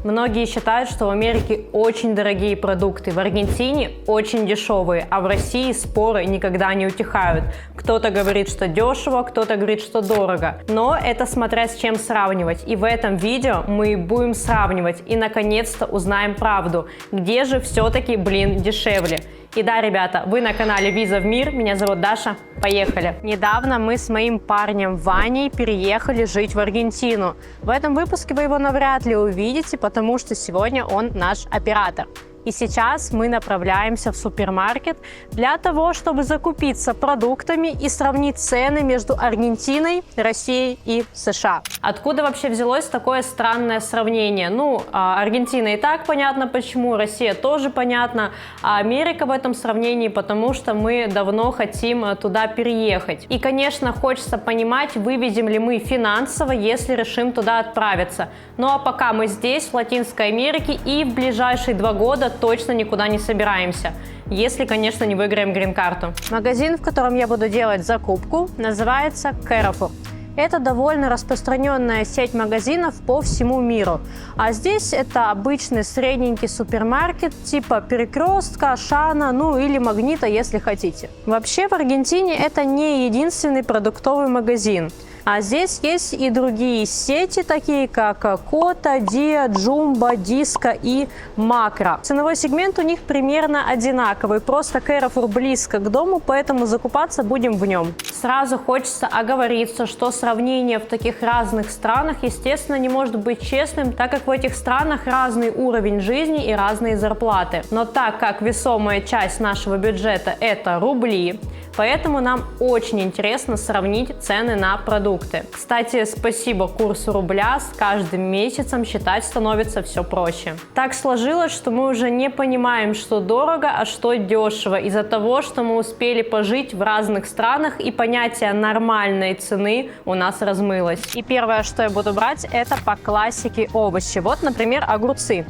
Многие считают, что в Америке очень дорогие продукты, в Аргентине очень дешевые, а в России споры никогда не утихают. Кто-то говорит, что дешево, кто-то говорит, что дорого. Но это смотря с чем сравнивать. И в этом видео мы будем сравнивать и наконец-то узнаем правду, где же все-таки, дешевле. И да, ребята, вы на канале Виза в мир, меня зовут Даша, поехали! Недавно мы с моим парнем Ваней переехали жить в Аргентину. В этом выпуске вы его навряд ли увидите, потому что сегодня он наш оператор. И сейчас мы направляемся в супермаркет для того, чтобы закупиться продуктами и сравнить цены между Аргентиной, Россией и США. Откуда вообще взялось такое странное сравнение? Аргентина и так понятно почему, Россия тоже понятно, а Америка в этом сравнении, потому что мы давно хотим туда переехать. И, конечно, хочется понимать, вывезем ли мы финансово, если решим туда отправиться. Ну а пока мы здесь, в Латинской Америке, и в ближайшие 2 года точно никуда не собираемся, если, конечно, не выиграем грин-карту. Магазин, в котором я буду делать закупку, называется Carrefour. Это довольно распространенная сеть магазинов по всему миру. А здесь это обычный средненький супермаркет типа Перекрестка, Ашана, или Магнита, если хотите. Вообще в Аргентине это не единственный продуктовый магазин. А здесь есть и другие сети, такие как Кота, Диа, Джумба, Диско и Макро. Ценовой сегмент у них примерно одинаковый, просто Carrefour близко к дому, поэтому закупаться будем в нем. Сразу хочется оговориться, что сравнение в таких разных странах, естественно, не может быть честным, так как в этих странах разный уровень жизни и разные зарплаты. Но так как весомая часть нашего бюджета – это рубли, поэтому нам очень интересно сравнить цены на продукты. Кстати, спасибо курсу рубля, с каждым месяцем считать становится все проще. Так сложилось, что мы уже не понимаем, что дорого, а что дешево, из-за того, что мы успели пожить в разных странах и понятие нормальной цены у нас размылось. И первое, что я буду брать, это по классике овощи. Вот, например, огурцы.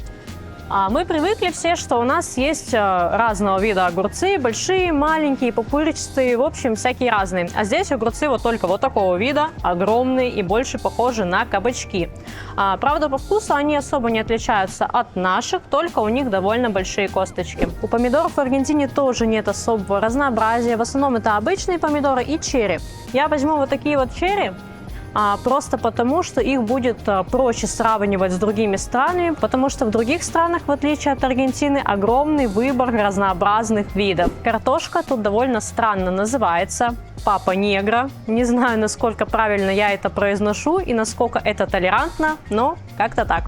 Мы привыкли все, что у нас есть разного вида огурцы, большие, маленькие, пупырчатые, в общем, всякие разные. А здесь огурцы вот только вот такого вида, огромные и больше похожи на кабачки. Правда, по вкусу они особо не отличаются от наших, только у них довольно большие косточки. У помидоров в Аргентине тоже нет особого разнообразия, в основном это обычные помидоры и черри. Я возьму вот такие вот черри. Просто потому, что их будет проще сравнивать с другими странами, потому что в других странах, в отличие от Аргентины, огромный выбор разнообразных видов. Картошка тут довольно странно называется папа негра. Не знаю, насколько правильно я это произношу и насколько это толерантно, но как-то так.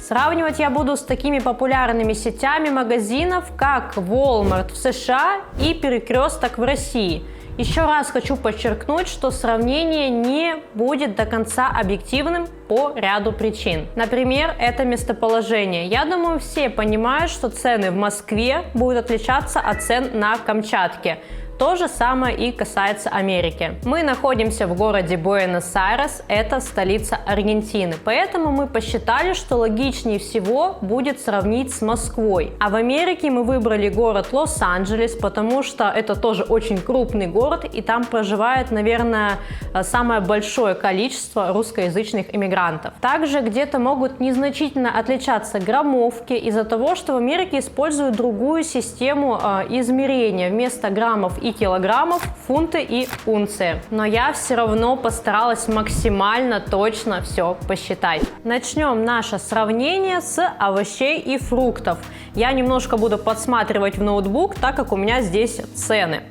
Сравнивать я буду с такими популярными сетями магазинов, как Walmart в США и Перекресток в России. Еще раз хочу подчеркнуть, что сравнение не будет до конца объективным по ряду причин. Например, это местоположение. Я думаю, все понимают, что цены в Москве будут отличаться от цен на Камчатке. То же самое и касается Америки. Мы находимся в городе Буэнос-Айрес, это столица Аргентины, поэтому мы посчитали, что логичнее всего будет сравнить с Москвой. А в Америке мы выбрали город Лос-Анджелес, потому что это тоже очень крупный город, и там проживает, наверное, самое большое количество русскоязычных иммигрантов. Также где-то могут незначительно отличаться граммовки из-за того, что в Америке используют другую систему измерения. Вместо граммов и килограммов, фунты и унции. Но я все равно постаралась максимально точно все посчитать. Начнем наше сравнение с овощей и фруктов. Я немножко буду подсматривать в ноутбук, так как у меня здесь цены.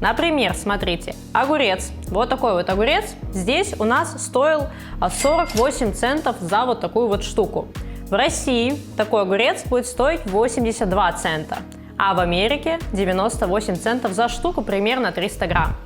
Например, смотрите, огурец, вот такой вот огурец, здесь у нас стоил 48 центов за вот такую вот штуку. В России такой огурец будет стоить 82 цента. А в Америке 98 центов за штуку, примерно 300 грамм.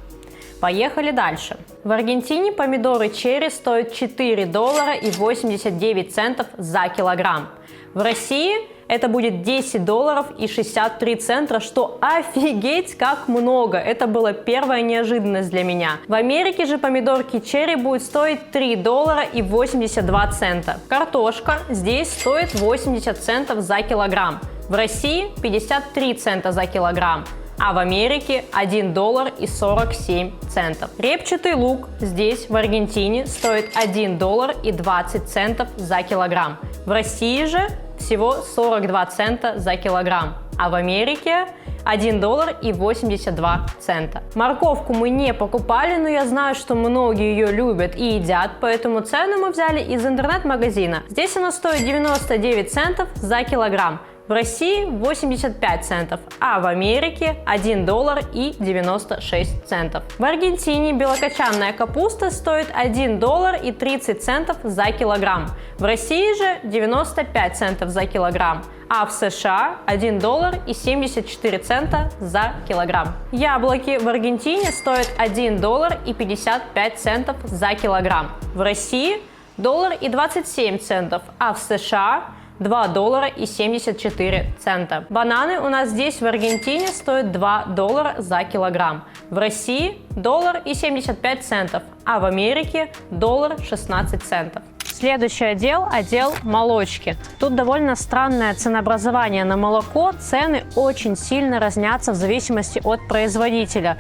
Поехали дальше. В Аргентине помидоры черри стоят $4.89 за килограмм. В России это будет 10 долларов и 63 цента, что офигеть как много. Это была первая неожиданность для меня. В Америке же помидорки черри будут стоить 3 доллара и 82 цента. Картошка здесь стоит 80 центов за килограмм. В России 53 цента за килограмм. А в Америке 1 доллар и 47 центов. Репчатый лук здесь, в Аргентине, стоит 1 доллар и 20 центов за килограмм. В России же всего 42 цента за килограмм. А в Америке 1 доллар и 82 цента. Морковку мы не покупали, но я знаю, что многие ее любят и едят, поэтому цену мы взяли из интернет-магазина. Здесь она стоит 99 центов за килограмм. В России 85 центов, а в Америке 1 доллар и 96 центов. В Аргентине белокочанная капуста стоит 1 доллар и 30 центов за килограмм. В России же 95 центов за килограмм, а в США 1 доллар и 74 цента за килограмм. Яблоки в Аргентине стоят 1 доллар и 55 центов за килограмм. В России доллар и 27 центов, а в США 2 доллара и 74 цента. Бананы у нас здесь в Аргентине стоят 2 доллара за килограмм. В России доллар и 75 центов, а в Америке доллар 16 центов. Следующий отдел молочки. Тут довольно странное ценообразование на молоко. Цены очень сильно разнятся в зависимости от производителя.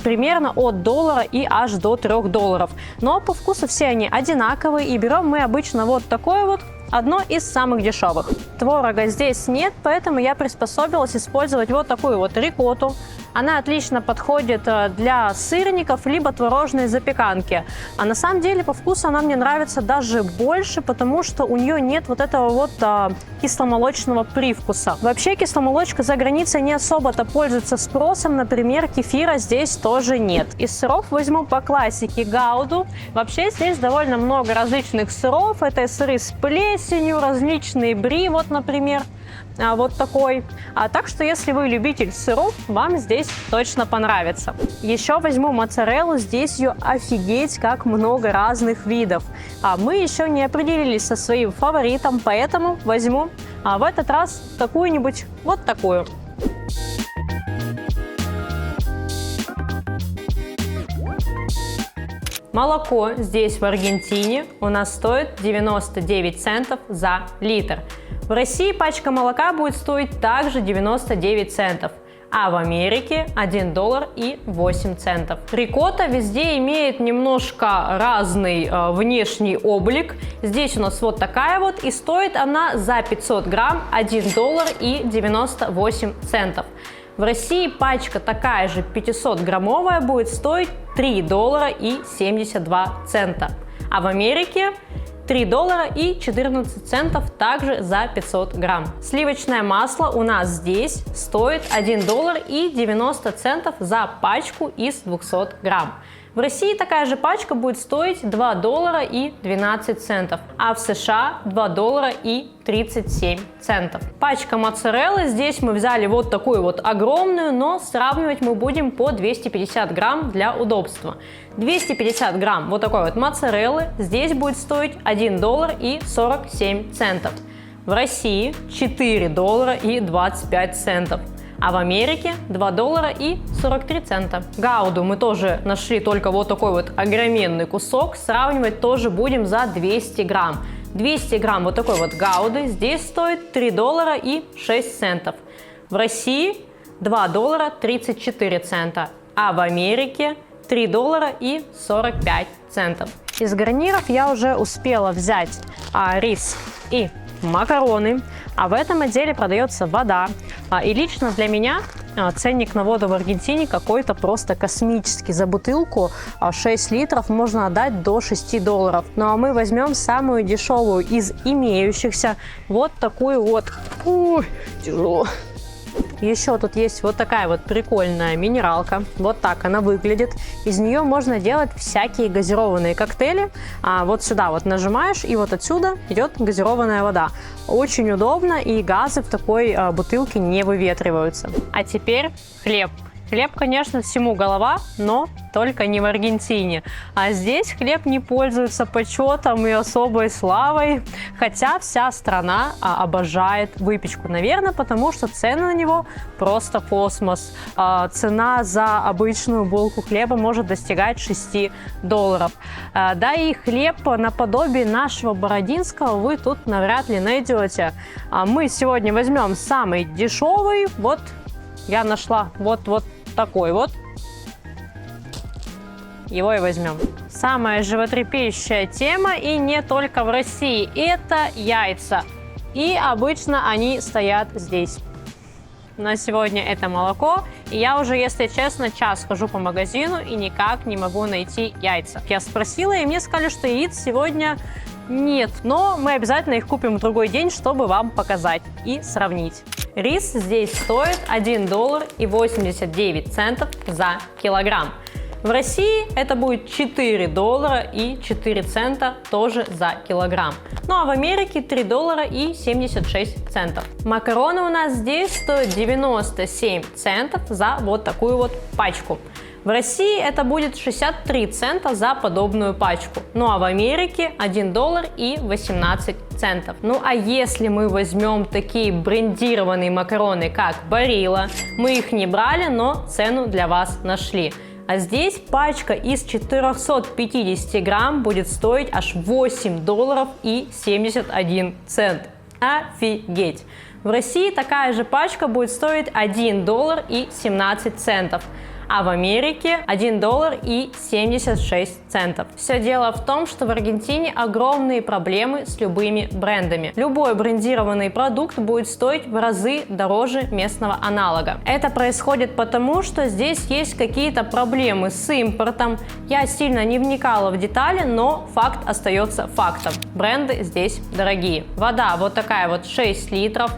Примерно от доллара и аж до 3 долларов. Но по вкусу все они одинаковые, и берем мы обычно вот такое вот. Одно из самых дешевых. Творога здесь нет, поэтому я приспособилась использовать вот такую вот рикотту. Она отлично подходит для сырников либо творожной запеканки. А на самом деле по вкусу она мне нравится даже больше, потому что у нее нет вот этого вот кисломолочного привкуса. Вообще кисломолочка за границей не особо-то пользуется спросом. Например, кефира здесь тоже нет. Из сыров возьму по классике гауду. Вообще здесь довольно много различных сыров. Это сыры с плесенью, различные бри, вот, например. Вот такой. Так что, если вы любитель сыров, вам здесь точно понравится. Еще возьму моцареллу. Здесь ее офигеть как много разных видов. Мы еще не определились со своим фаворитом, поэтому возьму в этот раз какую-нибудь вот такую. Молоко здесь в Аргентине у нас стоит 99 центов за литр. В России пачка молока будет стоить также 99 центов, а в Америке 1 доллар и 8 центов. Рикотта везде имеет немножко разный внешний облик. Здесь у нас вот такая вот, и стоит она за 500 грамм 1 доллар и 98 центов. В России пачка такая же 500-граммовая будет стоить 3 доллара и 72 цента, а в Америке 3 доллара и 14 центов также за 500 грамм. Сливочное масло у нас здесь стоит 1 доллар и 90 центов за пачку из 200 грамм. В России такая же пачка будет стоить 2 доллара и 12 центов, а в США 2 доллара и 37 центов. Пачка моцареллы здесь мы взяли вот такую вот огромную, но сравнивать мы будем по 250 грамм для удобства. 250 грамм вот такой вот моцареллы здесь будет стоить 1 доллар и 47 центов. В России 4 доллара и 25 центов. А в Америке 2 доллара и 43 цента. Гауду мы тоже нашли только вот такой вот огроменный кусок. Сравнивать тоже будем за 200 грамм. 200 грамм вот такой вот гауды здесь стоит 3 доллара и 6 центов. В России 2 доллара 34 цента. А в Америке 3 доллара и 45 центов. Из гарниров я уже успела взять рис и макароны, а в этом отделе продается вода. И лично для меня ценник на воду в Аргентине какой-то просто космический. За бутылку 6 литров можно отдать до 6 долларов. Ну а мы возьмем самую дешевую из имеющихся, вот такую вот. Ой, тяжело. Еще тут есть вот такая вот прикольная минералка. Вот так она выглядит. Из нее можно делать всякие газированные коктейли. Вот сюда вот нажимаешь, и вот отсюда идет газированная вода. Очень удобно, и газы в такой бутылке не выветриваются. А теперь хлеб. Хлеб, конечно, всему голова, но только не в Аргентине. А здесь хлеб не пользуется почетом и особой славой, хотя вся страна обожает выпечку. Наверное, потому что цены на него просто космос. Цена за обычную булку хлеба может достигать $6. Да и хлеб наподобие нашего бородинского вы тут навряд ли найдете. Мы сегодня возьмем самый дешевый. Вот я нашла вот такой вот. Его и возьмем. Самая животрепещущая тема, и не только в России, это яйца. И обычно они стоят здесь. На сегодня это молоко. И я уже, если честно, час хожу по магазину и никак не могу найти яйца. Я спросила, и мне сказали, что яиц сегодня нет. Но мы обязательно их купим в другой день, чтобы вам показать и сравнить. Рис здесь стоит $1.89 за килограмм. В России это будет $4.04 тоже за килограмм. Ну а в Америке $3.76. Макароны у нас здесь стоят 97 центов за вот такую вот пачку. В России это будет 63 цента за подобную пачку. Ну а в Америке $1.18. Ну а если мы возьмем такие брендированные макароны, как Барилла, мы их не брали, но цену для вас нашли. А здесь пачка из 450 грамм будет стоить аж $8.71. Офигеть! В России такая же пачка будет стоить $1.17. А в Америке $1.76. Все дело в том, что в Аргентине огромные проблемы с любыми брендами. Любой брендированный продукт будет стоить в разы дороже местного аналога. Это происходит потому, что здесь есть какие-то проблемы с импортом. Я сильно не вникала в детали, но факт остается фактом. Бренды здесь дорогие. Вода вот такая вот 6 литров.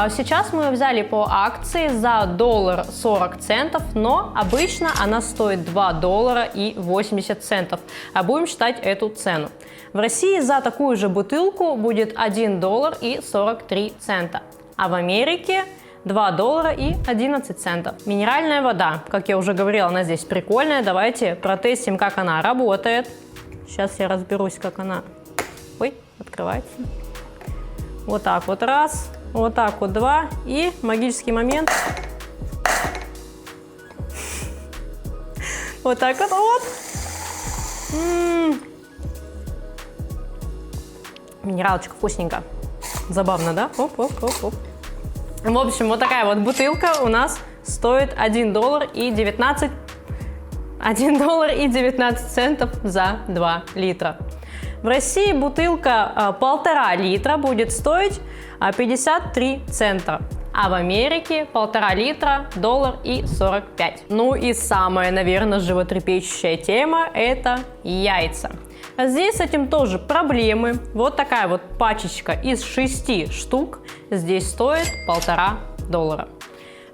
Сейчас мы ее взяли по акции за $1.40, но обычно она стоит $2.80, а будем считать эту цену. В России за такую же бутылку будет $1.43, а в Америке $2.11. Минеральная вода, как я уже говорила, она здесь прикольная. Давайте протестим, как она работает. Сейчас я разберусь, как она... Ой, открывается. Вот так вот раз. Вот так вот два. И магический момент. Вот так вот. Минералочка вкусненько. Забавно, да? Оп. В общем, вот такая вот бутылка у нас стоит $1.19 за 2 литра. В России бутылка 1,5 литра будет стоить 53 цента, а в Америке 1,5 литра $1.45. Ну и самая, наверное, животрепещущая тема – это яйца. Здесь с этим тоже проблемы. Вот такая вот пачечка из 6 штук здесь стоит $1,5.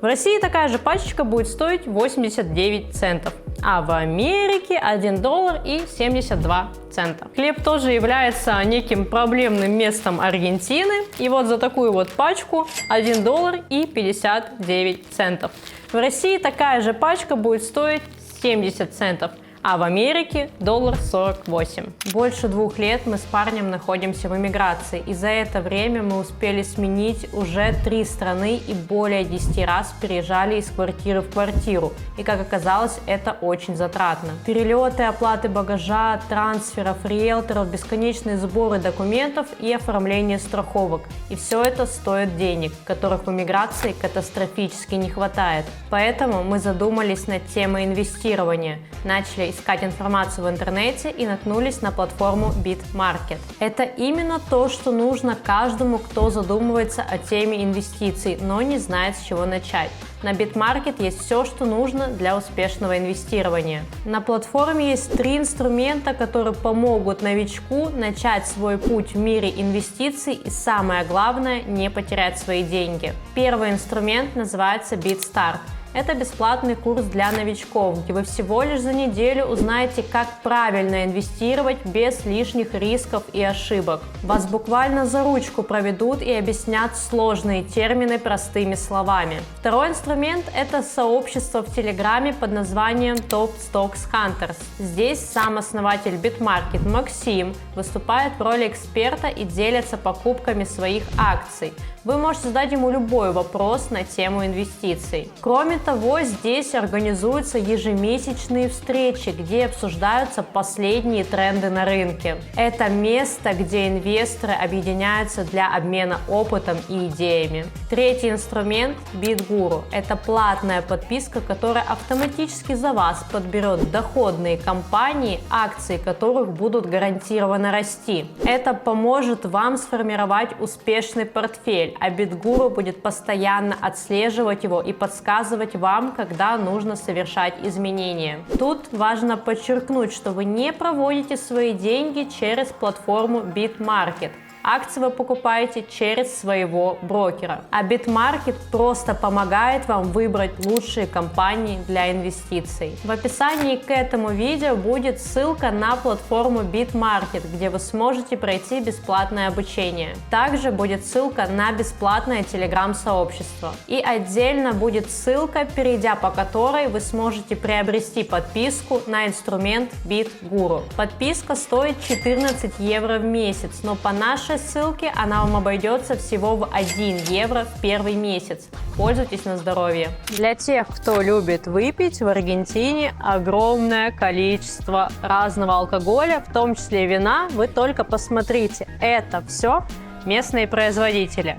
В России такая же пачечка будет стоить 89 центов, а в Америке $1.72. Хлеб тоже является неким проблемным местом Аргентины, и вот за такую вот пачку $1.59. В России такая же пачка будет стоить 70 центов, а в Америке $1.48. Больше 2 лет мы с парнем находимся в эмиграции, и за это время мы успели сменить уже 3 страны и более 10 раз переезжали из квартиры в квартиру. И как оказалось, это очень затратно. Перелеты, оплаты багажа, трансферов, риэлторов, бесконечные сборы документов и оформление страховок. И все это стоит денег, которых в эмиграции катастрофически не хватает. Поэтому мы задумались над темой инвестирования, начали искать информацию в интернете и наткнулись на платформу BitMarket. Это именно то, что нужно каждому, кто задумывается о теме инвестиций, но не знает, с чего начать. На BitMarket есть все, что нужно для успешного инвестирования. На платформе есть 3 инструмента, которые помогут новичку начать свой путь в мире инвестиций и, самое главное, не потерять свои деньги. Первый инструмент называется BitStart. Это бесплатный курс для новичков, где вы всего лишь за неделю узнаете, как правильно инвестировать без лишних рисков и ошибок. Вас буквально за ручку проведут и объяснят сложные термины простыми словами. Второй инструмент – это сообщество в Телеграме под названием Top Stocks Hunters. Здесь сам основатель BitMarket Максим выступает в роли эксперта и делится покупками своих акций. Вы можете задать ему любой вопрос на тему инвестиций. Кроме того, здесь организуются ежемесячные встречи, где обсуждаются последние тренды на рынке. Это место, где инвесторы объединяются для обмена опытом и идеями. Третий инструмент – BitGuru. Это платная подписка, которая автоматически за вас подберет доходные компании, акции которых будут гарантированно расти. Это поможет вам сформировать успешный портфель, а BitGuru будет постоянно отслеживать его и подсказывать вам, когда нужно совершать изменения. Тут важно подчеркнуть, что вы не проводите свои деньги через платформу BitMarket. Акции вы покупаете через своего брокера, а BitMarket просто помогает вам выбрать лучшие компании для инвестиций. В описании к этому видео будет ссылка на платформу BitMarket, где вы сможете пройти бесплатное обучение. Также будет ссылка на бесплатное Telegram-сообщество. И отдельно будет ссылка, перейдя по которой вы сможете приобрести подписку на инструмент BitGuru. Подписка стоит 14 евро в месяц, но по нашей ссылке она вам обойдется всего в 1 евро в первый месяц. Пользуйтесь на здоровье. Для тех, кто любит выпить, в Аргентине огромное количество разного алкоголя, в том числе вина. Вы только посмотрите, это все местные производители.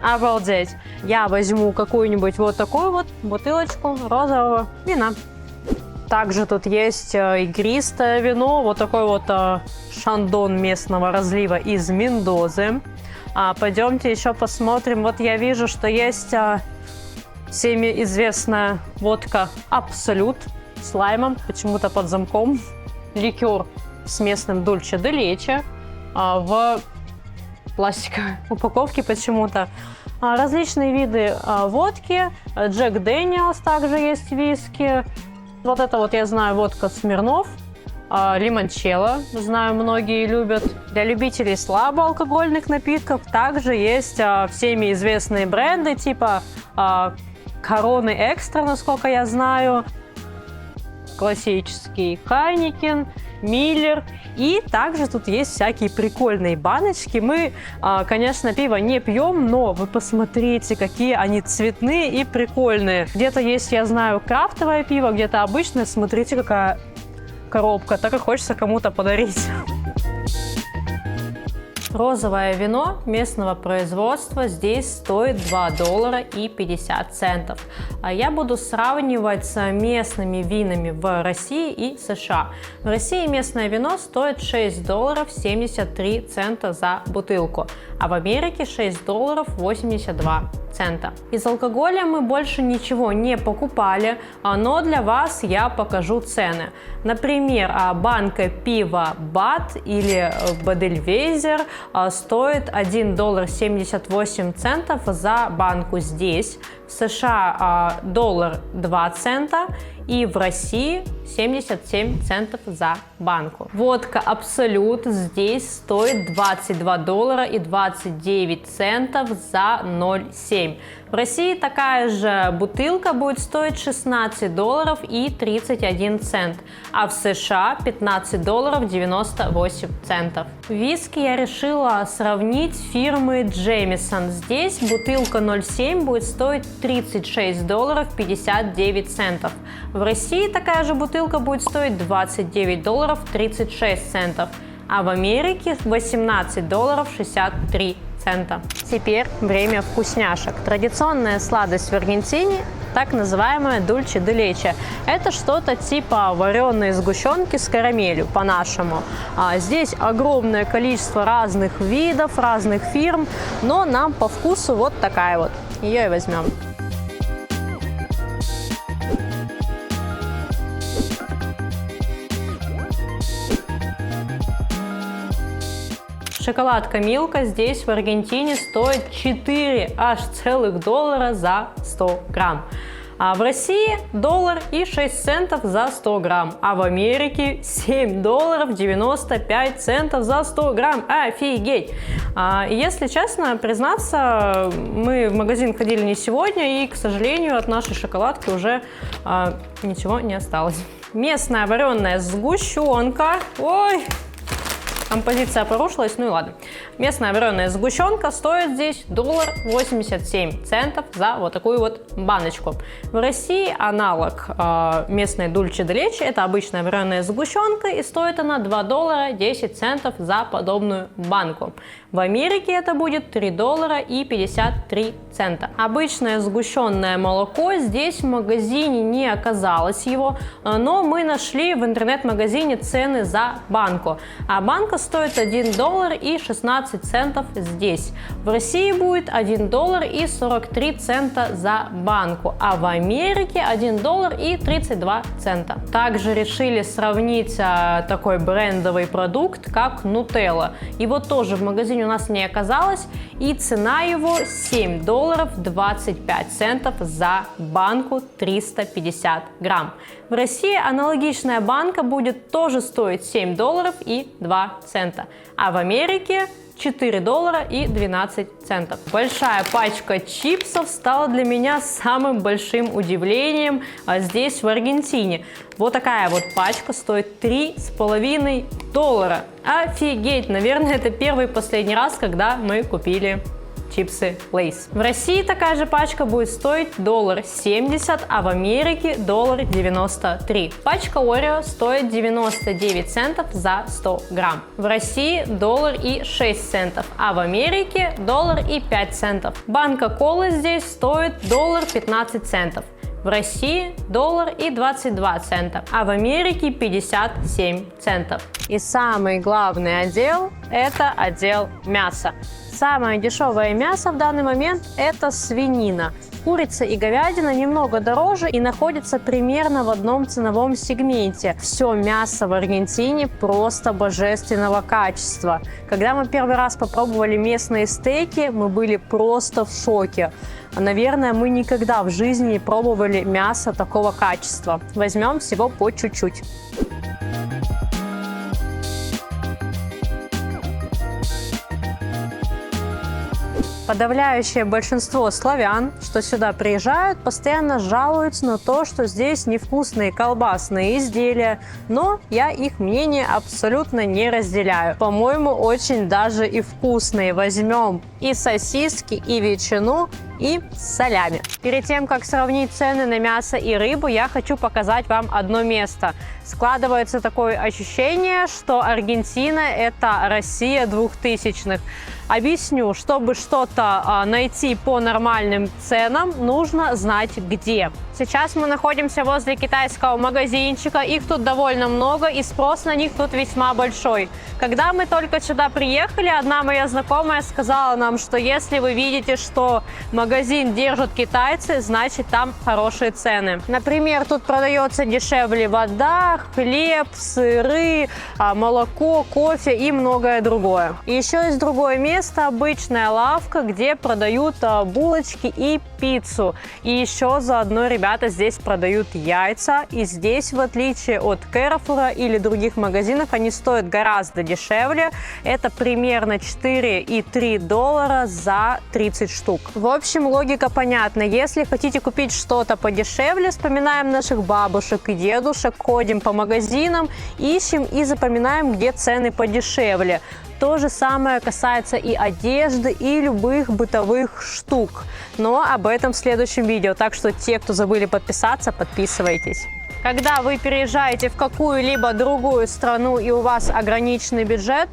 Обалдеть! Я возьму какую-нибудь вот такую вот бутылочку розового вина. Также тут есть игристое вино, вот такой вот шандон местного разлива из Мендозы. Пойдемте еще посмотрим. Вот я вижу, что есть всеми известная водка Абсолют с лаймом, почему-то под замком. Ликер с местным Дульче де Лече в пластиковой упаковке почему-то. Различные виды водки. Джек Дэниелс также есть виски. Вот это вот, я знаю, водка Смирнов, лимончелло, знаю, многие любят. Для любителей слабоалкогольных напитков также есть всеми известные бренды, типа Короны Экстра, насколько я знаю, классический Хайникен, Миллер. И также тут есть всякие прикольные баночки. Мы, конечно, пиво не пьем, но вы посмотрите, какие они цветные и прикольные. Где-то есть, я знаю, крафтовое пиво, где-то обычное. Смотрите, какая коробка. Так и хочется кому-то подарить. Розовое вино местного производства здесь стоит $2.50. Я буду сравнивать с местными винами в России и США. В России местное вино стоит $6.73 за бутылку, а в Америке $6.82. Из алкоголя мы больше ничего не покупали, но для вас я покажу цены. Например, банка пива Бад или Бадельвейзер стоит $1.78 за банку здесь, в США $1.02 и в России 77 центов за банку. Водка Абсолют здесь стоит $22.29 за 0,7. В России такая же бутылка будет стоить $16.31, а в США $15.98. Виски я решила сравнить с фирмы Джеймисон. Здесь бутылка 0,7 будет стоить $36.59. В России такая же бутылка будет стоить $29.36, а в Америке $18.63. Теперь время вкусняшек. Традиционная сладость в Аргентине – так называемая Дульче де Лече. Это что-то типа вареной сгущенки с карамелью по-нашему. Здесь огромное количество разных видов, разных фирм, но нам по вкусу вот такая вот. Ее и возьмем. Шоколадка Милка здесь в Аргентине стоит 4 аж целых доллара за 100 грамм. А в России $1.06 за 100 грамм, а в Америке $7.95 за 100 грамм. Офигеть! Если честно признаться, мы в магазин ходили не сегодня, и, к сожалению, от нашей шоколадки уже ничего не осталось. Местная вареная сгущенка. Ой! Композиция порушилась, ну и ладно. Местная вареная сгущенка стоит здесь $1.87 за вот такую вот баночку. В России аналог местной Дульче де Лече, это обычная вареная сгущенка, и стоит она $2.10 за подобную банку. В Америке это будет $3.53. Обычное сгущенное молоко здесь в магазине не оказалось его, но мы нашли в интернет-магазине цены за банку. А банка стоит $1.16 здесь. В России будет $1.43 за банку, а в Америке $1.32. Также решили сравнить такой брендовый продукт, как Нутелла. Его тоже в магазине у нас не оказалось, и цена его $7.25 за банку 350 грамм. В России аналогичная банка будет тоже стоить $7.02, а в Америке $4.12. Большая пачка чипсов стала для меня самым большим удивлением здесь, в Аргентине. Вот такая вот пачка стоит $3,5. Офигеть! Наверное, это первый и последний раз, когда мы купили чипсы Lay's. В России такая же пачка будет стоить $1.70, а в Америке $1.93. Пачка Орео стоит 99 центов за 100 грамм. В России $1.06, а в Америке $1.05. Банка колы здесь стоит $1.15. В России $1.22, а в Америке 57 центов. И самый главный отдел – это отдел мяса. Самое дешевое мясо в данный момент – это свинина. Курица и говядина немного дороже и находятся примерно в одном ценовом сегменте. Все мясо в Аргентине просто божественного качества. Когда мы первый раз попробовали местные стейки, мы были просто в шоке. Наверное, мы никогда в жизни не пробовали мясо такого качества. Возьмем всего по чуть-чуть. Подавляющее большинство славян, что сюда приезжают, постоянно жалуются на то, что здесь невкусные колбасные изделия, но я их мнение абсолютно не разделяю. По-моему, очень даже и вкусные. Возьмем и сосиски, и ветчину, и солями. Перед тем, как сравнить цены на мясо и рыбу, я хочу показать вам одно место. Складывается такое ощущение, что Аргентина – это Россия 2000-х. Объясню, чтобы что-то найти по нормальным ценам, нужно знать где. Сейчас мы находимся возле китайского магазинчика, их тут довольно много и спрос на них тут весьма большой. Когда мы только сюда приехали, одна моя знакомая сказала нам, что если вы видите, что магазин держат китайцы, значит там хорошие цены. Например, тут продается дешевле вода, хлеб, сыры, молоко, кофе и многое другое. И еще есть другое место, обычная лавка, где продают булочки и пиццу. И еще заодно ребята здесь продают яйца. И здесь, в отличие от Carrefour или других магазинов, они стоят гораздо дешевле. Это примерно $4,3 за 30 штук. В общем, логика понятна. Если хотите купить что-то подешевле, вспоминаем наших бабушек и дедушек, ходим по магазинам, ищем и запоминаем, где цены подешевле. То же самое касается и одежды, и любых бытовых штук. Но об этом в следующем видео. Так что те, кто забыли подписаться, подписывайтесь. Когда вы переезжаете в какую-либо другую страну и у вас ограниченный бюджет,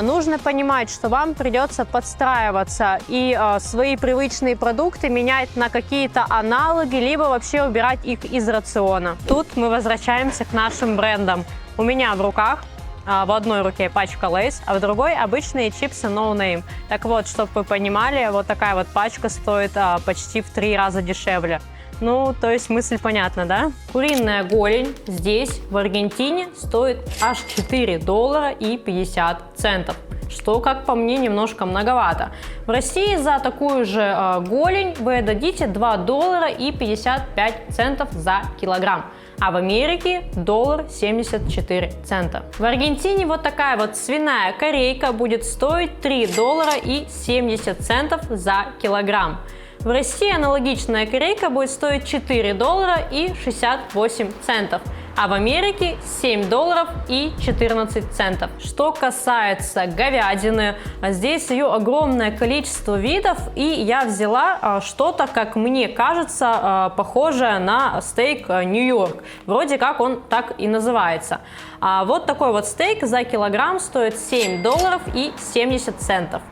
нужно понимать, что вам придется подстраиваться и свои привычные продукты менять на какие-то аналоги, либо вообще убирать их из рациона. Тут мы возвращаемся к нашим брендам. У меня в руках в одной руке пачка Lay's, а в другой обычные чипсы No Name. Так вот, чтобы вы понимали, вот такая вот пачка стоит почти в 3 раза дешевле. Ну, то есть мысль понятна, да? Куриная голень здесь, в Аргентине, стоит аж $4.50. что, как по мне, немножко многовато. В России за такую же голень вы отдадите $2.55 за килограмм. А в Америке $1.74. В Аргентине вот такая вот свиная корейка будет стоить $3.70 за килограмм. В России аналогичная корейка будет стоить $4.68, а в Америке $7.14. Что касается говядины, здесь ее огромное количество видов, и я взяла что-то, как мне кажется, похожее на стейк Нью-Йорк. Вроде как он так и называется. Вот такой вот стейк за килограмм стоит $7.70.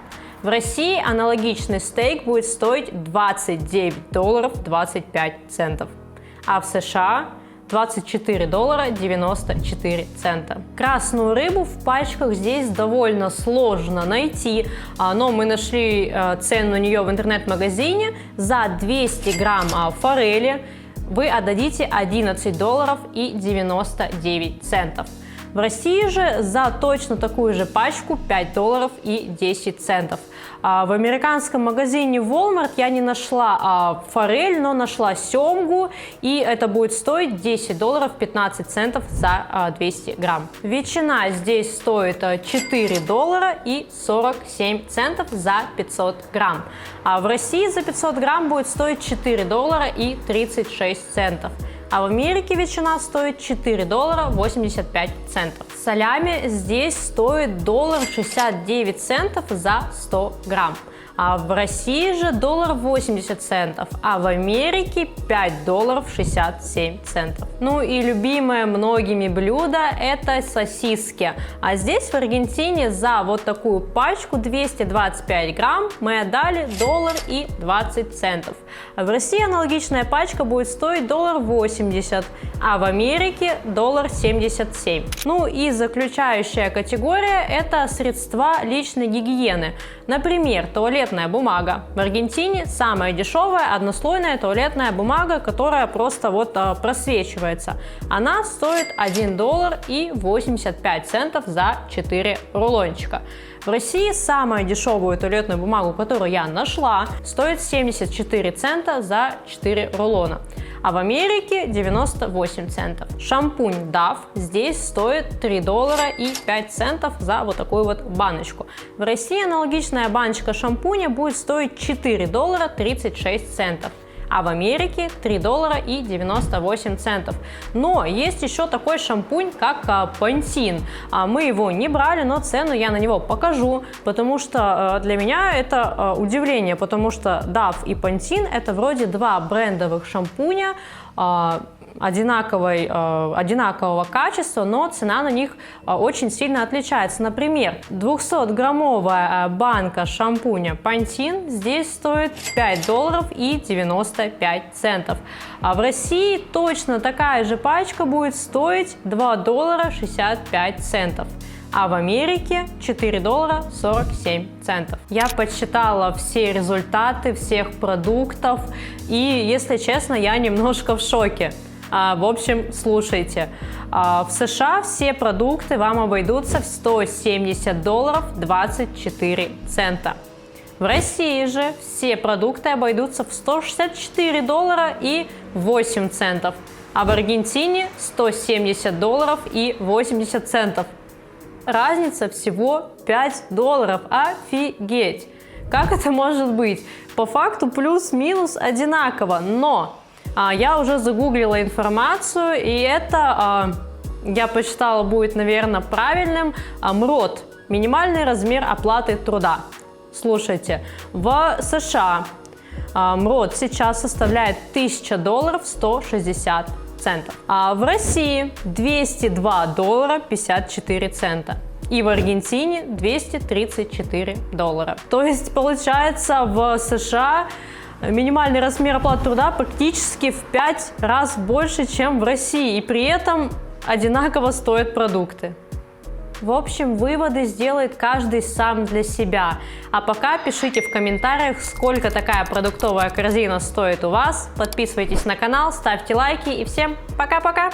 В России аналогичный стейк будет стоить $29.25, а в США $24.94. Красную рыбу в пачках здесь довольно сложно найти, но мы нашли цену на нее в интернет-магазине. За 200 грамм форели вы отдадите $11.99. В России же за точно такую же пачку $5.10. В американском магазине Walmart я не нашла форель, но нашла семгу, и это будет стоить $10.15 за 200 грамм. Ветчина здесь стоит $4.47 за 500 грамм. А в России за 500 грамм будет стоить $4.36. А в Америке ветчина стоит $4.85. Солями здесь стоит $1.69 за 100 грамм. А в России же $1.80, а в Америке $5.67. Ну и любимое многими блюдо — это сосиски. А здесь в Аргентине за вот такую пачку 225 грамм мы отдали $1.20. А в России аналогичная пачка будет стоить $1.80, а в Америке $1.77. Ну и заключающая категория — это средства личной гигиены. Например, туалетная бумага. В Аргентине самая дешевая однослойная туалетная бумага, которая просто вот просвечивается. Она стоит $1.85 за 4 рулончика. В России самую дешевую туалетную бумагу, которую я нашла, стоит 74 цента за 4 рулона. А в Америке 98 центов. Шампунь Dove здесь стоит $3.05 за вот такую вот баночку. В России аналогичная баночка шампуня будет стоить $4.36. А в Америке $3.98. Но есть еще такой шампунь, как Pantene. Мы его не брали, но цену я на него покажу, потому что для меня это удивление, потому что Dove и Pantene — это вроде два брендовых шампуня, одинакового качества, но цена на них очень сильно отличается. Например, 200-граммовая банка шампуня Pantene здесь стоит $5.95. А в России точно такая же пачка будет стоить $2.65. А в Америке $4.47. Я подсчитала все результаты всех продуктов, и, если честно, я немножко в шоке. В общем, слушайте. В США все продукты вам обойдутся в $170.24. В России же все продукты обойдутся в $164.08. А в Аргентине $170.80. Разница всего $5. Офигеть! Как это может быть? По факту плюс-минус одинаково, но я уже загуглила информацию, и это, я посчитала, будет, наверное, правильным. МРОТ – минимальный размер оплаты труда. Слушайте, в США МРОТ сейчас составляет $1000 160 а в России $202.54. И в Аргентине $234. То есть, получается, в США минимальный размер оплаты труда практически в 5 раз больше, чем в России. И при этом одинаково стоят продукты. В общем, выводы сделает каждый сам для себя. А пока пишите в комментариях, сколько такая продуктовая корзина стоит у вас. Подписывайтесь на канал, ставьте лайки и всем пока-пока!